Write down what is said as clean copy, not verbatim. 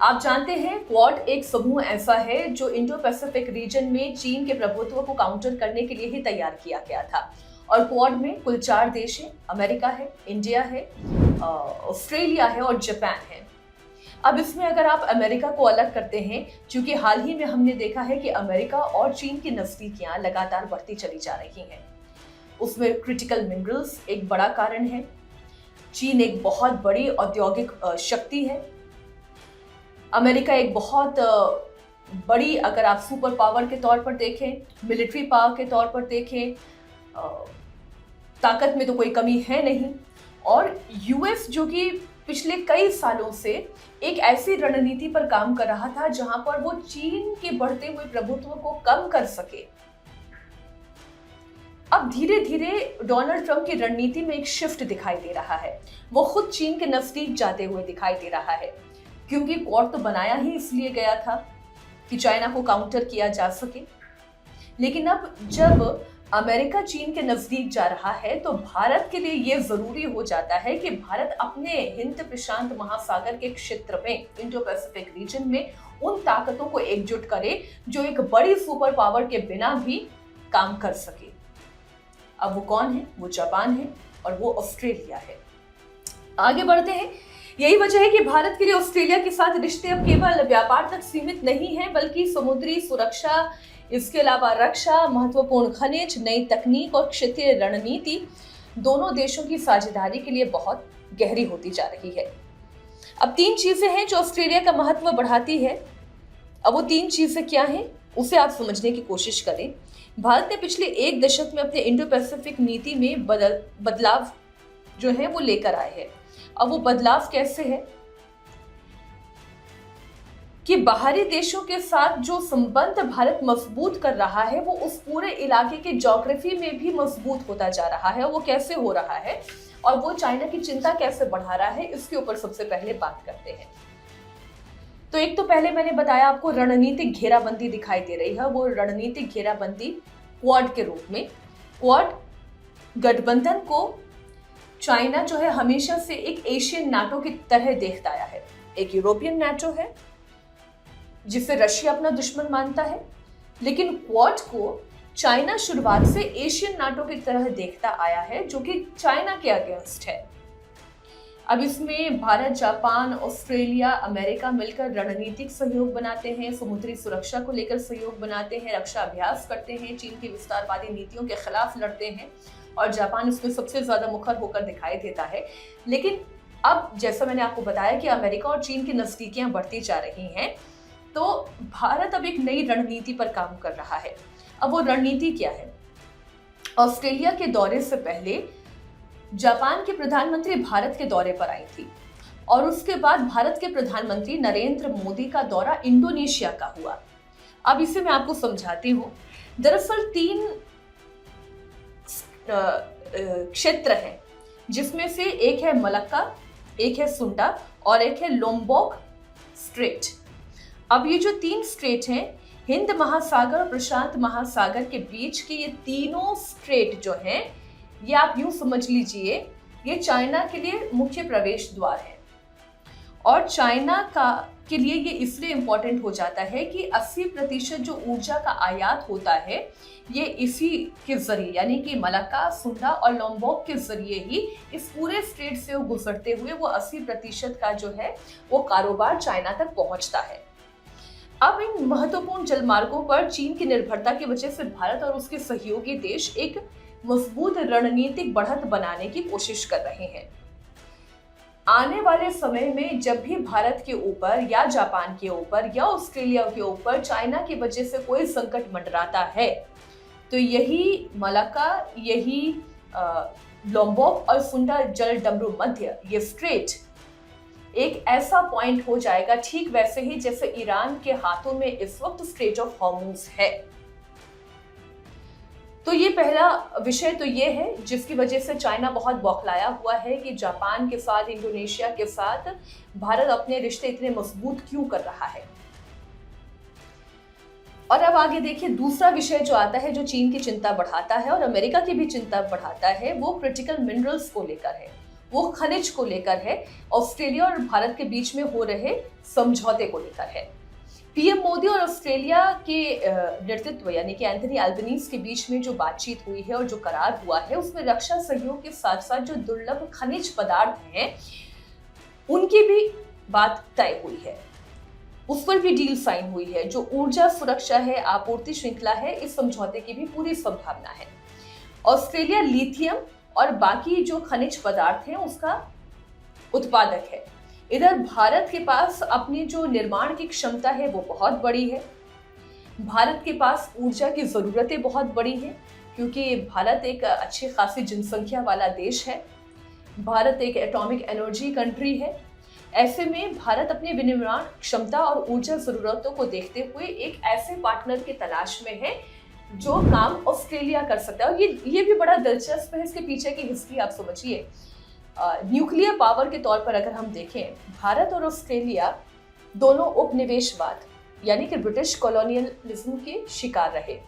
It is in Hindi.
आप जानते हैं क्वाड एक समूह ऐसा है जो इंडो पैसिफिक रीजन में चीन के प्रभुत्व को काउंटर करने के लिए ही तैयार किया गया था। और क्वाड में कुल 4 देश हैं, अमेरिका है, इंडिया है, ऑस्ट्रेलिया है और जापान है। अब इसमें अगर आप अमेरिका को अलग करते हैं, क्योंकि हाल ही में हमने देखा है कि अमेरिका और चीन की नजदीकियां लगातार बढ़ती चली जा रही हैं। उसमें क्रिटिकल मिनरल्स एक बड़ा कारण है। चीन एक बहुत बड़ी औद्योगिक शक्ति है। अमेरिका एक बहुत बड़ी, अगर आप सुपर पावर के तौर पर देखें, मिलिट्री पावर के तौर पर देखें, ताकत में तो कोई कमी है नहीं। और यूएस जो कि पिछले कई सालों से एक ऐसी रणनीति पर काम कर रहा था जहां पर वो चीन के बढ़ते हुए प्रभुत्व को कम कर सके। अब धीरे धीरे डोनाल्ड ट्रंप की रणनीति में एक शिफ्ट दिखाई दे रहा है। वो खुद चीन के नजदीक जाते हुए दिखाई दे रहा है, क्योंकि क्वाड तो बनाया ही इसलिए गया था कि चाइना को काउंटर किया जा सके। लेकिन अब जब अमेरिका चीन के नजदीक जा रहा है तो भारत के लिए यह जरूरी हो जाता है कि भारत अपने हिंद प्रशांत महासागर के क्षेत्र में, इंडो पैसिफिक रीजन में, उन ताकतों को एकजुट करे जो एक बड़ी सुपर पावर के बिना भी काम कर सके। अब वो कौन है? वो जापान है और वो ऑस्ट्रेलिया है। आगे बढ़ते हैं। यही वजह है कि भारत के लिए ऑस्ट्रेलिया के साथ रिश्ते अब केवल व्यापार तक सीमित नहीं है, बल्कि समुद्री सुरक्षा, इसके अलावा रक्षा, महत्वपूर्ण खनिज, नई तकनीक और क्षेत्रीय रणनीति दोनों देशों की साझेदारी के लिए बहुत गहरी होती जा रही है। अब 3 चीजें हैं जो ऑस्ट्रेलिया का महत्व बढ़ाती है। अब वो 3 चीजें क्या हैं, उसे आप समझने की कोशिश करें। भारत ने पिछले 1 दशक में अपने इंडो पैसिफिक नीति में बदलाव जो है वो लेकर आए हैं। अब वो बदलाव कैसे है कि बाहरी देशों के साथ जो संबंध भारत मजबूत कर रहा है वो उस पूरे इलाके के ज्योग्राफी में भी मजबूत होता जा रहा है। वो कैसे हो रहा है और वो चाइना की चिंता कैसे बढ़ा रहा है, इसके ऊपर सबसे पहले बात करते हैं। तो एक तो पहले मैंने बताया आपको रणनीतिक घेराबंदी दिखाई दे रही है। वो रणनीतिक घेराबंदी क्वाड के रूप में। क्वाड गठबंधन को चाइना जो है हमेशा से एक एशियन नाटो की तरह देखता आया है। एक यूरोपियन नाटो है जिसे रशिया अपना दुश्मन मानता है, लेकिन क्वाड को चाइना शुरुआत से एशियन नाटो की तरह देखता आया है जो कि चाइना के अगेंस्ट है। अब इसमें भारत, जापान, ऑस्ट्रेलिया, अमेरिका मिलकर रणनीतिक सहयोग बनाते हैं, समुद्री सुरक्षा को लेकर सहयोग बनाते हैं, रक्षा अभ्यास करते हैं, चीन की विस्तारवादी नीतियों के खिलाफ लड़ते हैं और जापान इसमें सबसे ज्यादा मुखर होकर दिखाई देता है। लेकिन अब जैसा मैंने आपको बताया कि अमेरिका और चीन की नजदीकियां बढ़ती जा रही हैं, तो भारत अब एक नई रणनीति पर काम कर रहा है। अब वो रणनीति क्या है? ऑस्ट्रेलिया के दौरे से पहले जापान के प्रधानमंत्री भारत के दौरे पर आई थी और उसके बाद भारत के प्रधानमंत्री नरेंद्र मोदी का दौरा इंडोनेशिया का हुआ। अब इसे मैं आपको समझाती हूँ। दरअसल 3 क्षेत्र हैं, जिसमें से एक है मलक्का, एक है सुंडा और एक है लोम्बोक स्ट्रेट। अब ये जो 3 स्ट्रेट हैं, हिंद महासागर और प्रशांत महासागर के बीच के ये तीनों स्ट्रेट जो हैं, ये आप यूं समझ लीजिए ये चाइना के लिए मुख्य प्रवेश द्वार है। और चाइना के लिए ये इसलिए इम्पोर्टेंट हो जाता है कि 80% जो ऊर्जा का आयात होता है ये इसी के जरिए, यानी कि मलक्का, सुंडा और लोम्बोक के जरिए ही इस पूरे स्ट्रेट से गुजरते हुए वो 80% का जो है वो कारोबार चाइना तक पहुंचता है। अब इन महत्वपूर्ण जलमार्गों पर चीन की निर्भरता की वजह से भारत और उसके सहयोगी देश एक मजबूत रणनीतिक बढ़त बनाने की कोशिश कर रहे हैं। आने वाले समय में जब भी भारत के ऊपर या जापान के ऊपर या ऑस्ट्रेलिया के ऊपर चाइना की वजह से कोई संकट मंडराता है, तो यही मलक्का, यही लोम्बोक और सुंडा जल डमरू मध्य, ये स्ट्रेट एक ऐसा पॉइंट हो जाएगा, ठीक वैसे ही जैसे ईरान के हाथों में इस वक्त स्ट्रेट ऑफ हॉर्मुज है। तो ये पहला विषय तो ये है जिसकी वजह से चाइना बहुत बौखलाया हुआ है कि जापान के साथ, इंडोनेशिया के साथ भारत अपने रिश्ते इतने मजबूत क्यों कर रहा है। और अब आगे देखिए, दूसरा विषय जो आता है, जो चीन की चिंता बढ़ाता है और अमेरिका की भी चिंता बढ़ाता है, वो क्रिटिकल मिनरल्स को लेकर है। वो खनिज को लेकर है, ऑस्ट्रेलिया और भारत के बीच में हो रहे समझौते को लेकर है। पीएम मोदी और ऑस्ट्रेलिया के नेतृत्व यानी कि एंथनी अल्बनीज के बीच में जो बातचीत हुई है और जो करार हुआ है, उसमें रक्षा सहयोग के साथ साथ जो दुर्लभ खनिज पदार्थ हैं उनकी भी बात तय हुई है, उस पर भी डील साइन हुई है। जो ऊर्जा सुरक्षा है, आपूर्ति श्रृंखला है, इस समझौते की भी पूरी संभावना है। ऑस्ट्रेलिया लिथियम और बाकी जो खनिज पदार्थ हैं उसका उत्पादक है। इधर भारत के पास अपनी जो निर्माण की क्षमता है वो बहुत बड़ी है। भारत के पास ऊर्जा की जरूरतें बहुत बड़ी हैं, क्योंकि भारत एक अच्छी खासी जनसंख्या वाला देश है। भारत एक एटॉमिक एनर्जी कंट्री है। ऐसे में भारत अपनी विनिर्माण क्षमता और ऊर्जा जरूरतों को देखते हुए एक ऐसे पार्टनर की तलाश में है जो काम ऑस्ट्रेलिया कर सकता है। और ये भी बड़ा दिलचस्प है, इसके पीछे की हिस्ट्री आप समझिए। न्यूक्लियर पावर के तौर पर अगर हम देखें, भारत और ऑस्ट्रेलिया दोनों उपनिवेशवाद यानी कि ब्रिटिश कॉलोनियलिज्म के शिकार रहे।